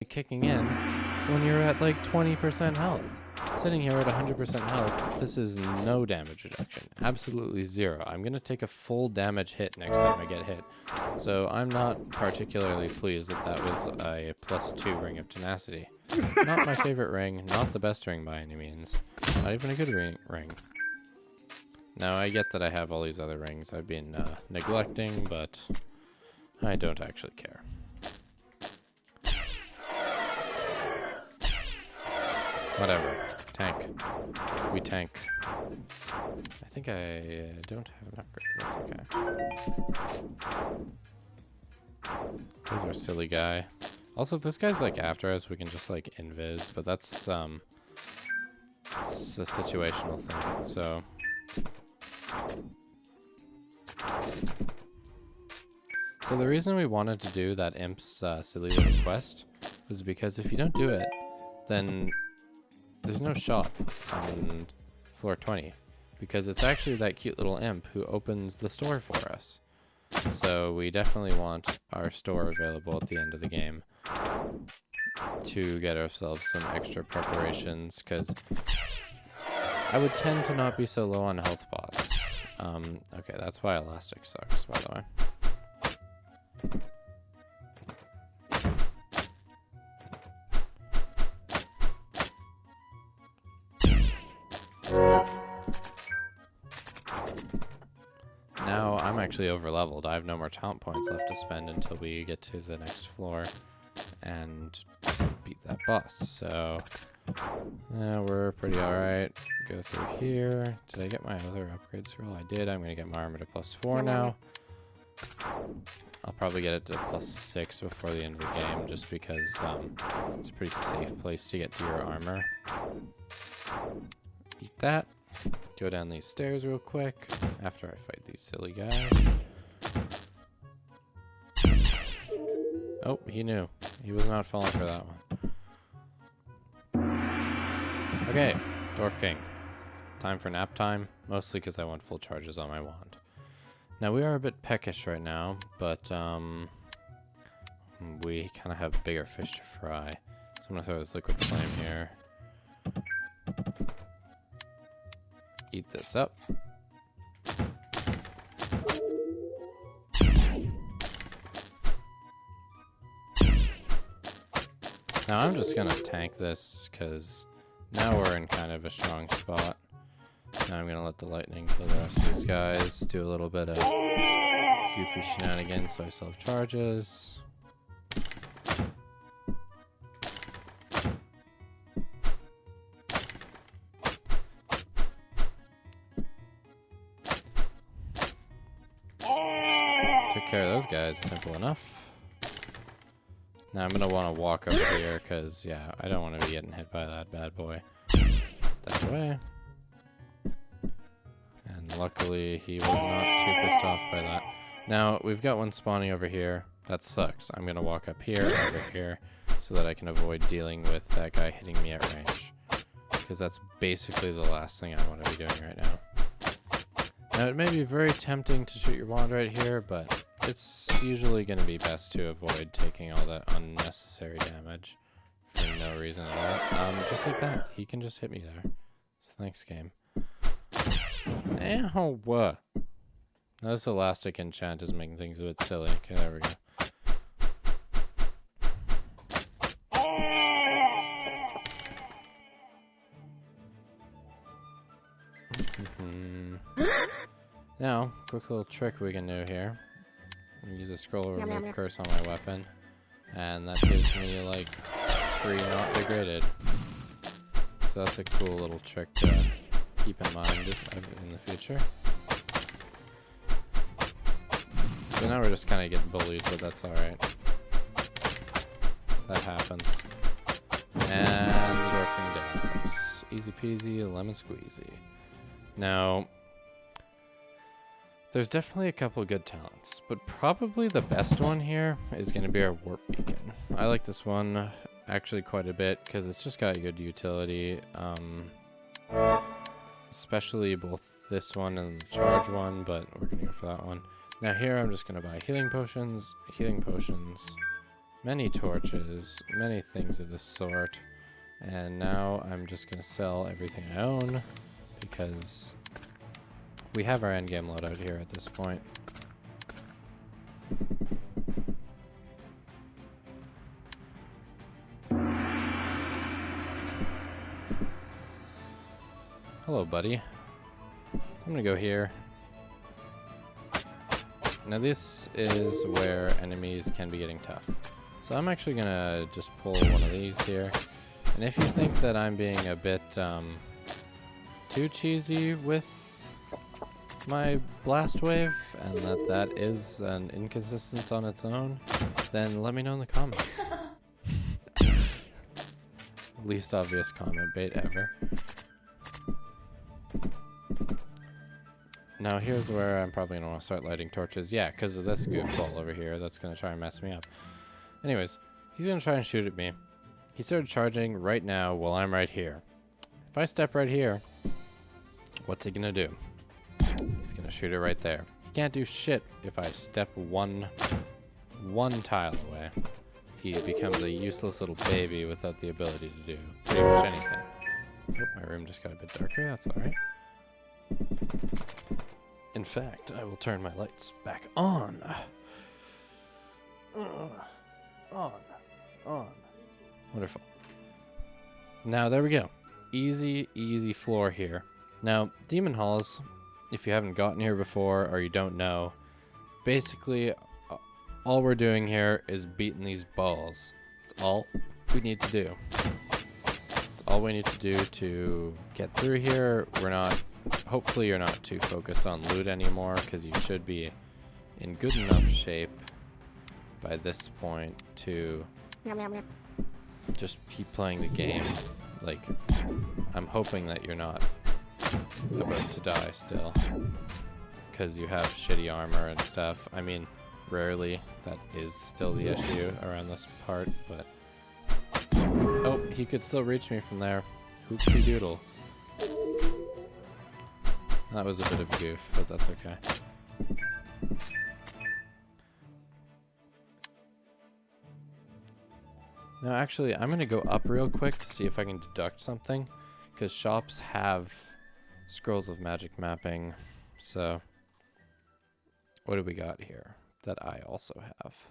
kicking in when you're at like 20% health. Sitting here at 100% health, this is no damage reduction. Absolutely zero. I'm going to take a full damage hit next time I get hit. So I'm not particularly pleased that that was a +2 ring of tenacity. Not my favorite ring, not the best ring by any means. Not even a good ring. Now I get that I have all these other rings I've been neglecting, but I don't actually care. Whatever. Tank. We tank. I think I don't have an upgrade. That's okay. Those are silly guy. Also, if this guy's like after us, we can just like invis, but that's it's a situational thing. So the reason we wanted to do that imp's silly little quest was because if you don't do it, then there's no shop on floor 20, because it's actually that cute little imp who opens the store for us. So we definitely want our store available at the end of the game to get ourselves some extra preparations, because I would tend to not be so low on health bots. Okay, that's why Elastic sucks, by the way. Now I'm actually over leveled. I have no more talent points left to spend until we get to the next floor and beat that boss. So we're pretty alright. Go through here. Did I get my other upgrades roll? I did. I'm going to get my armor to +4 now. I'll probably get it to +6 before the end of the game, just because it's a pretty safe place to get to your armor. Eat that. Go down these stairs real quick after I fight these silly guys. Oh, he knew. He was not falling for that one. Okay, Dwarf King. Time for nap time, mostly because I want full charges on my wand. Now, we are a bit peckish right now, but we kind of have bigger fish to fry. So I'm going to throw this liquid flame here. Eat this up. Now I'm just gonna tank this because now we're in kind of a strong spot. Now I'm gonna let the lightning kill the rest of these guys, do a little bit of goofy shenanigans so I still have charges. Took care of those guys, simple enough. Now I'm gonna want to walk over here because, yeah, I don't want to be getting hit by that bad boy. That way. And luckily he was not too pissed off by that. Now we've got one spawning over here. That sucks. I'm gonna walk up here, over here, so that I can avoid dealing with that guy hitting me at range. Because that's basically the last thing I want to be doing right now. Now, it may be very tempting to shoot your wand right here, but it's usually going to be best to avoid taking all that unnecessary damage for no reason at all. Just like that. He can just hit me there. So thanks, game. Ow! Now, this elastic enchant is making things a bit silly. Okay, there we go. Now, quick little trick we can do here. Use a scroll remove curse on my weapon, and that gives me like 3 not degraded. So that's a cool little trick to keep in mind in the future. So now we're just kind of getting bullied, but that's alright. That happens. And the dwarfing dies. Easy peasy, lemon squeezy. Now, there's definitely a couple good talents, but probably the best one here is going to be our warp beacon. I like this one actually quite a bit because it's just got a good utility, especially both this one and the charge one, but we're going to go for that one. Now here I'm just going to buy healing potions, many torches, many things of this sort. And now I'm just going to sell everything I own because we have our endgame loadout here at this point. Hello, buddy. I'm going to go here. Now this is where enemies can be getting tough. So I'm actually going to just pull one of these here. And if you think that I'm being a bit too cheesy with my blast wave and that is an inconsistence on its own, then let me know in the comments. Least obvious comment bait ever. Now here's where I'm probably gonna want to start lighting torches. Yeah, because of this goofball over here that's gonna try and mess me up. Anyways, he's gonna try and shoot at me. He started charging right now while I'm right here. If I step right here, what's he gonna do? He's gonna shoot it right there. He can't do shit if I step one tile away. He becomes a useless little baby without the ability to do pretty much anything. Oh, my room just got a bit darker, that's alright. In fact, I will turn my lights back on. On. Wonderful. Now, there we go. Easy, easy floor here. Now, Demon Halls, if you haven't gotten here before or you don't know, basically, all we're doing here is beating these balls. That's all we need to do. That's all we need to do to get through here. Hopefully you're not too focused on loot anymore, because you should be in good enough shape by this point to just keep playing the game. Like, I'm hoping that you're not about to die still, because you have shitty armor and stuff. I mean, rarely that is still the issue around this part, but oh, he could still reach me from there. Hoopsie doodle. That was a bit of a goof, but that's okay. Now actually, I'm going to go up real quick to see if I can deduct something, because shops have scrolls of magic mapping. So what do we got here that I also have?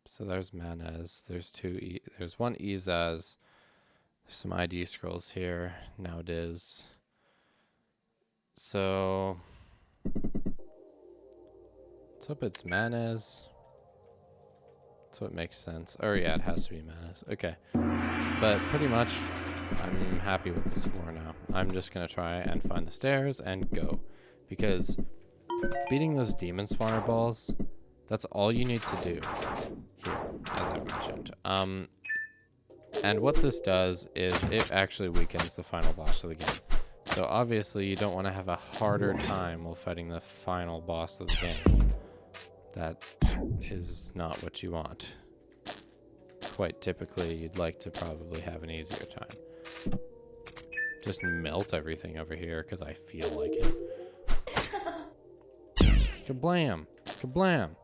So there's Manez, there's one Izaz, there's some ID scrolls here, nowadays. So let's hope it's Manez. So it makes sense. Oh yeah, it has to be Manez. Okay. But pretty much I'm happy with this floor now. I'm just gonna try and find the stairs and go. Because beating those demon spawner balls, that's all you need to do here, as I mentioned. And what this does is it actually weakens the final boss of the game. So obviously you don't want to have a harder time while fighting the final boss of the game. That is not what you want. Quite typically, you'd like to probably have an easier time. Just melt everything over here because I feel like it. Kablam! Kablam!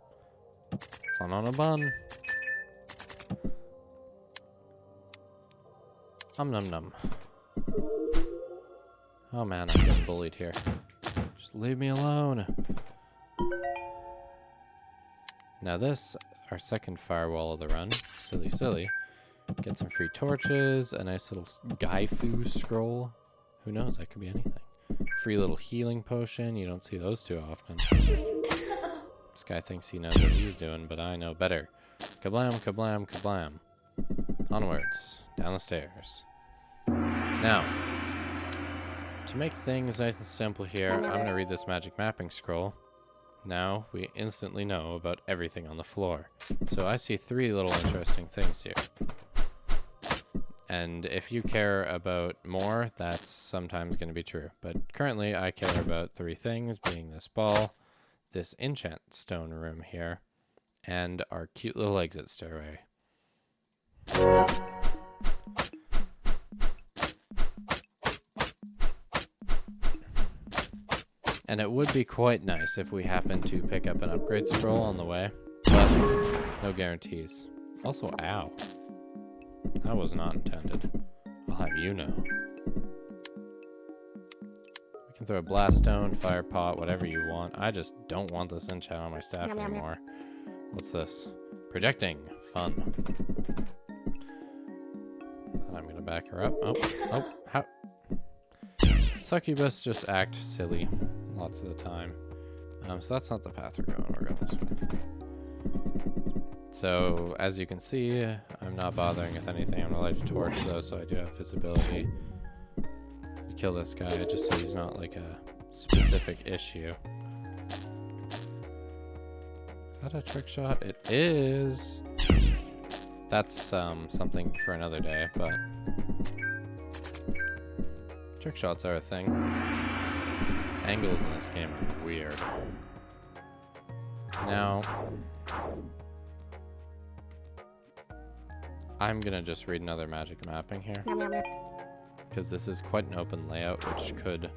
Fun on a bun. Num num. Oh man, I'm getting bullied here. Just leave me alone. Now this, our second firewall of the run, silly. Get some free torches, a nice little Gaifu scroll. Who knows, that could be anything. Free little healing potion, you don't see those too often. This guy thinks he knows what he's doing, but I know better. Kablam, kablam, kablam. Onwards, down the stairs. Now, to make things nice and simple here, I'm going to read this magic mapping scroll. Now, we instantly know about everything on the floor. So I see 3 little interesting things here. And if you care about more, that's sometimes going to be true. But currently, I care about 3 things, being this ball, this enchant stone room here, and our cute little exit stairway. And it would be quite nice if we happened to pick up an upgrade scroll on the way, but No guarantees. Also, ow. That was not intended. I'll have you know. We can throw a blast stone, fire pot, whatever you want. I just don't want this enchant on my staff anymore. What's this? Projecting. Fun. And I'm gonna back her up. Oh, how? Succubus just act silly lots of the time. So that's not the path we're going. We're going this way. So, as you can see, I'm not bothering with anything. I'm gonna light a torch though, so I do have visibility. Kill this guy just so he's not like a specific issue. Is that a trick shot? It is. That's something for another day, but trick shots are a thing. Angles in this game are weird. Now, I'm gonna just read another magic mapping here, because this is quite an open layout, which could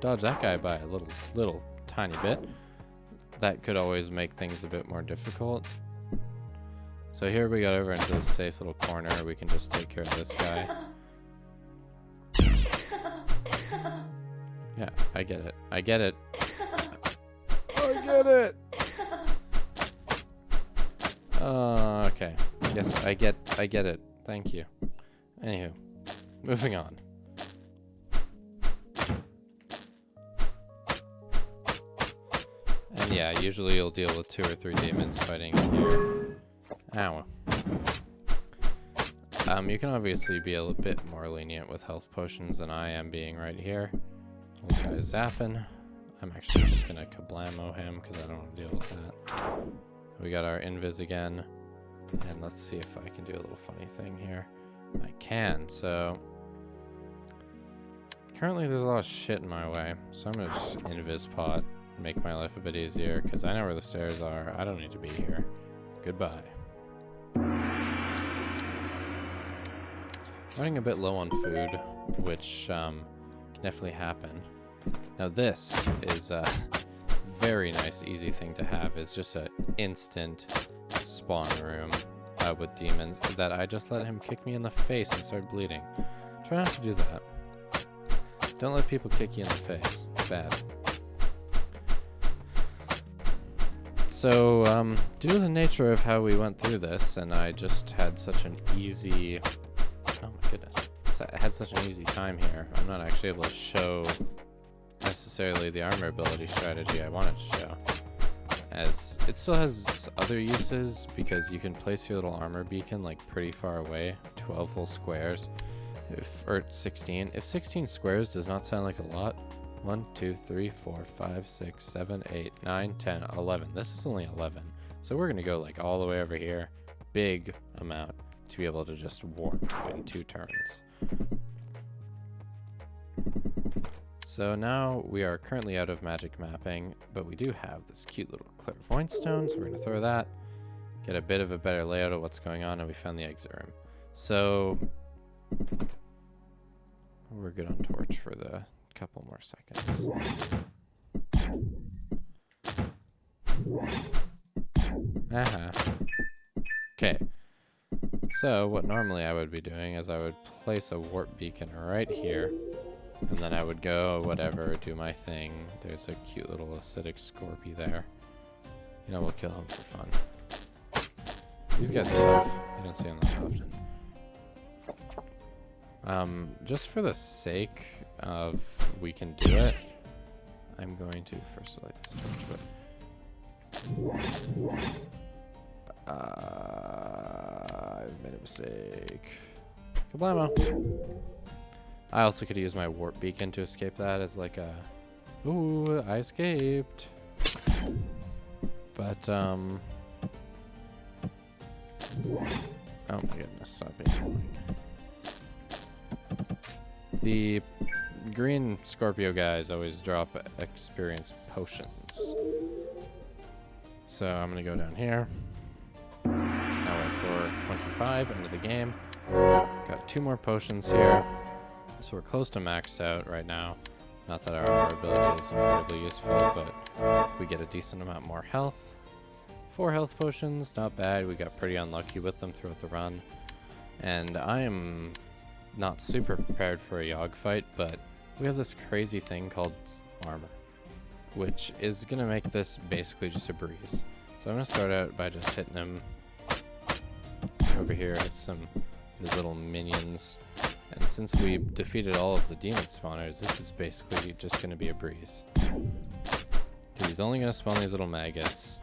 dodge that guy by a little tiny bit. That could always make things a bit more difficult. So here we got over into this safe little corner. We can just take care of this guy. Yeah, I get it. I get it. I get it. Okay. Yes, I get it. Thank you. Anywho, moving on. And yeah, usually you'll deal with 2 or 3 demons fighting in here. Ow. You can obviously be a little bit more lenient with health potions than I am being right here. This guy's zapping. I'm actually just gonna kablamo him because I don't want to deal with that. We got our invis again. And let's see if I can do a little funny thing here. I can, so currently there's a lot of shit in my way. So I'm gonna just invis pot, make my life a bit easier, because I know where the stairs are. I don't need to be here. Goodbye. Running a bit low on food, which can definitely happen. Now this is a very nice, easy thing to have. It's just an instant spawn room with demons that I just let him kick me in the face and start bleeding. Try not to do that. Don't let people kick you in the face. It's bad. So, due to the nature of how we went through this, and I just had such an easy... Oh my goodness. I had such an easy time here. I'm not actually able to show necessarily the armor ability strategy I wanted to show. As it still has other uses, because you can place your little armor beacon like pretty far away, 12 whole squares, or 16. If 16 squares does not sound like a lot, 1, 2, 3, 4, 5, 6, 7, 8, 9, 10, 11. This is only 11. So we're gonna go like all the way over here, big amount, to be able to just warp in 2 turns. So now we are currently out of magic mapping, but we do have this cute little clairvoyant stone, so we're going to throw that, get a bit of a better layout of what's going on, and we found the exit room. So we're good on torch for the couple more seconds. Okay. So what normally I would be doing is I would place a warp beacon right here. And then I would go, whatever, do my thing. There's a cute little acidic scorpy there. You know, we'll kill him for fun. These guys are tough. You don't see them that often. Just for the sake of we can do it, I'm going to first light this torch, but I've made a mistake. Kablamo! I also could use my warp beacon to escape that as like a... Ooh, I escaped. But, oh my goodness, stop being annoying. The green Scorpio guys always drop experience potions. So I'm gonna go down here. Now we're for 25 into the game. Got 2 more potions here. So we're close to maxed out right now. Not that our armor ability is incredibly useful, but we get a decent amount more health. 4 health potions, not bad. We got pretty unlucky with them throughout the run. And I am not super prepared for a Yogg fight, but we have this crazy thing called armor, which is going to make this basically just a breeze. So I'm going to start out by just hitting him over here, hit some of his little minions. And since we defeated all of the demon spawners, this is basically just going to be a breeze. He's only going to spawn these little maggots,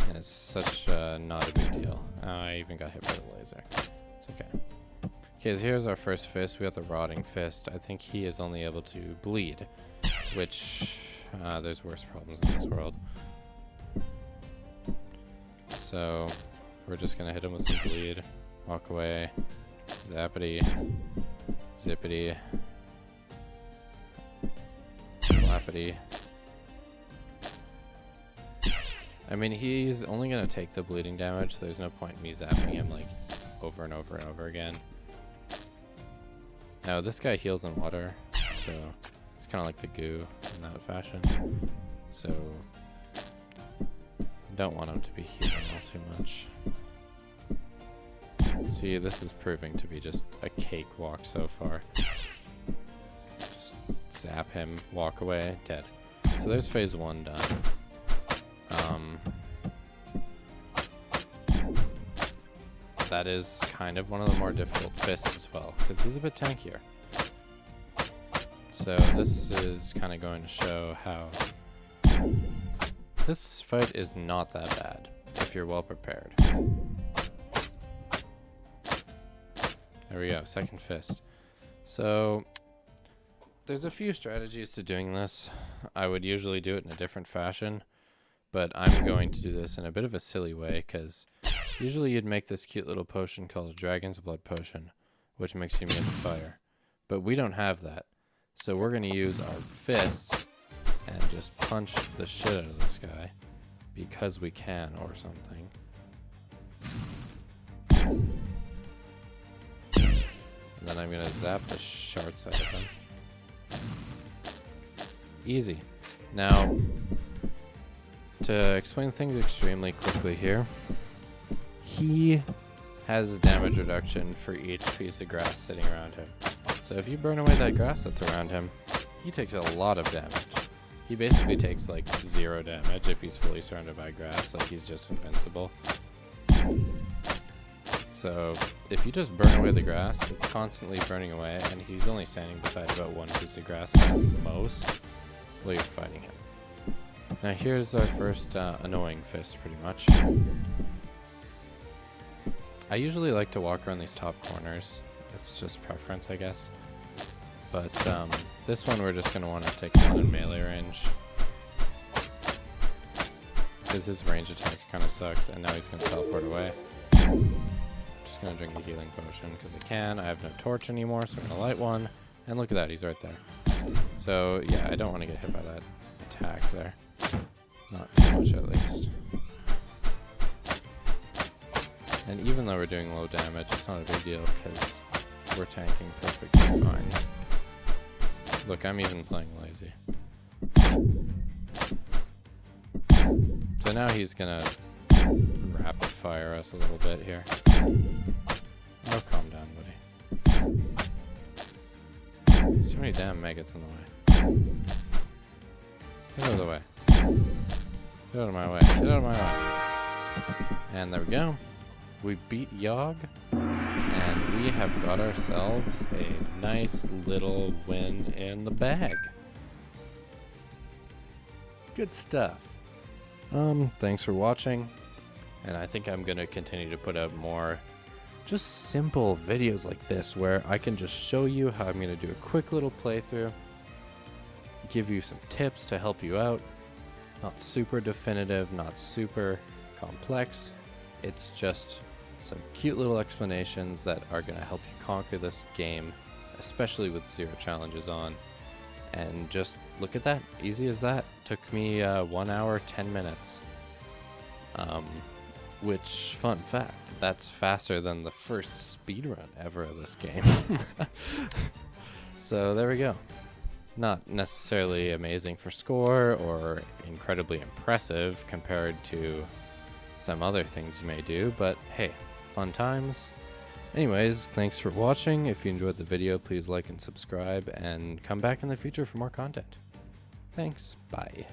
and it's such not a big deal. I even got hit by the laser. It's okay. Okay, so here's our first fist. We got the rotting fist. I think he is only able to bleed, which there's worse problems in this world. So we're just gonna hit him with some bleed, walk away, zappity, zippity, slappity. I mean, he's only gonna take the bleeding damage, so there's no point in me zapping him like over and over and over again. Now this guy heals in water, so it's kind of like the goo in that fashion. So don't want him to be healing all too much. See, this is proving to be just a cakewalk so far. Just zap him, walk away, dead. So there's phase 1 done. That is kind of one of the more difficult fists as well, because he's a bit tankier. So this is kind of going to show how this fight is not that bad if you're well prepared. There we go, second fist. So there's a few strategies to doing this. I would usually do it in a different fashion, but I'm going to do this in a bit of a silly way, because usually you'd make this cute little potion called a Dragon's Blood Potion, which makes you immune to fire. But we don't have that. So we're going to use our fists and just punch the shit out of this guy, because we can, or something. And then I'm going to zap the shards out of him. Easy. Now, to explain things extremely quickly here, he has damage reduction for each piece of grass sitting around him. So if you burn away that grass that's around him, he takes a lot of damage. He basically takes like 0 damage if he's fully surrounded by grass, like he's just invincible. So if you just burn away the grass, it's constantly burning away, and he's only standing beside about 1 piece of grass at most while you're fighting him. Now here's our first annoying fist, pretty much. I usually like to walk around these top corners. It's just preference, I guess. But this one we're just going to want to take one in melee range, because his range attack kind of sucks, and now he's going to teleport away. Just going to drink a healing potion because I can. I have no torch anymore, so I'm going to light one. And look at that, he's right there. So yeah, I don't want to get hit by that attack there. Not too much at least. And even though we're doing low damage, it's not a big deal because we're tanking perfectly fine. Look, I'm even playing lazy. So now he's gonna rapid fire us a little bit here. Oh, calm down, buddy. So many damn maggots in the way. Get out of the way. Get out of my way. Get out of my way. And there we go. We beat Yogg, and we have got ourselves a nice little win in the bag. Good stuff. Thanks for watching, and I think I'm gonna continue to put out more just simple videos like this where I can just show you how I'm gonna do a quick little playthrough, give you some tips to help you out. Not super definitive, not super complex. It's just some cute little explanations that are going to help you conquer this game, especially with 0 challenges on. And just look at that, easy as that. Took me 1 hour 10 minutes, which, fun fact, that's faster than the first speedrun ever of this game. So there we go. Not necessarily amazing for score or incredibly impressive compared to some other things you may do, but hey, fun times. Anyways, thanks for watching. If you enjoyed the video, please like and subscribe, and come back in the future for more content. Thanks. Bye.